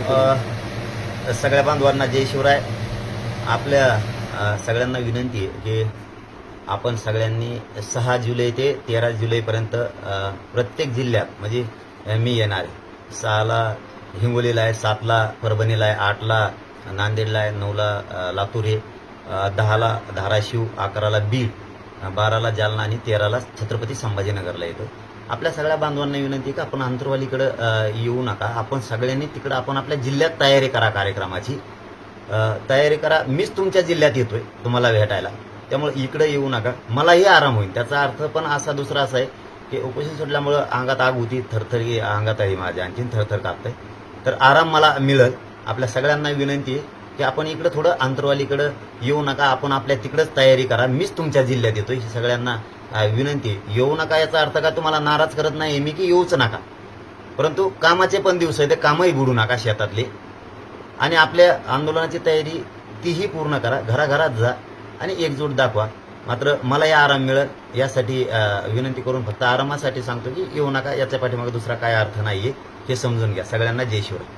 सगळ्या बांधवांना जय शिवराय. आपल्या सगळ्यांना विनंती आहे की आपण सगळ्यांनी 6 जुलै ते 13 जुलैपर्यंत प्रत्येक जिल्ह्यात म्हणजे मी येणार आहे. 6ला हिंगोलीला आहे, 7ला परभणीला आहे, 8ला नांदेडला आहे, 9ला लातूर आहे, 10ला धाराशिव, 11ला बीड, 12ला जालना आणि 13ला छत्रपती संभाजीनगरला येतो. आपल्या सगळ्या बांधवांना विनंती की आपण अंतरवालीकडं येऊ नका. आपण सगळ्यांनी तिकडं आपण आपल्या जिल्ह्यात तयारी करा, कार्यक्रमाची तयारी करा. मीच तुमच्या जिल्ह्यात येतोय तुम्हाला भेटायला, त्यामुळे इकडे येऊ नका. मलाही आराम होईल. त्याचा अर्थ पण असा दुसरा असा आहे की उपोषण सोडल्यामुळं अंगात आग होती, थरथरी अंगात आहे माझ्या, आणखीन थरथर कापतंय, तर आराम मला मिळेल. आपल्या सगळ्यांना विनंती आहे की आपण इकडं थोडं अंतरवालीकडं येऊ नका. आपण आपल्या तिकडंच तयारी करा. मीच तुमच्या जिल्ह्यात येतोय, ही सगळ्यांना विनंती आहे. येऊ नका याचा अर्थ का तुम्हाला नाराज करत नाही मी की येऊच नका, परंतु कामाचे पण दिवस आहे, ते कामही बुडू नका शेतातले. आणि आपल्या आंदोलनाची तयारी तीही पूर्ण करा. घराघरात जा आणि एकजूट दाखवा. मात्र मलाही आराम मिळेल यासाठी विनंती करून फक्त आरामासाठी सांगतो की येऊ नका. याच्या पाठीमागे दुसरा काय अर्थ नाहीये, हे समजून घ्या. सगळ्यांना जय शिवराय.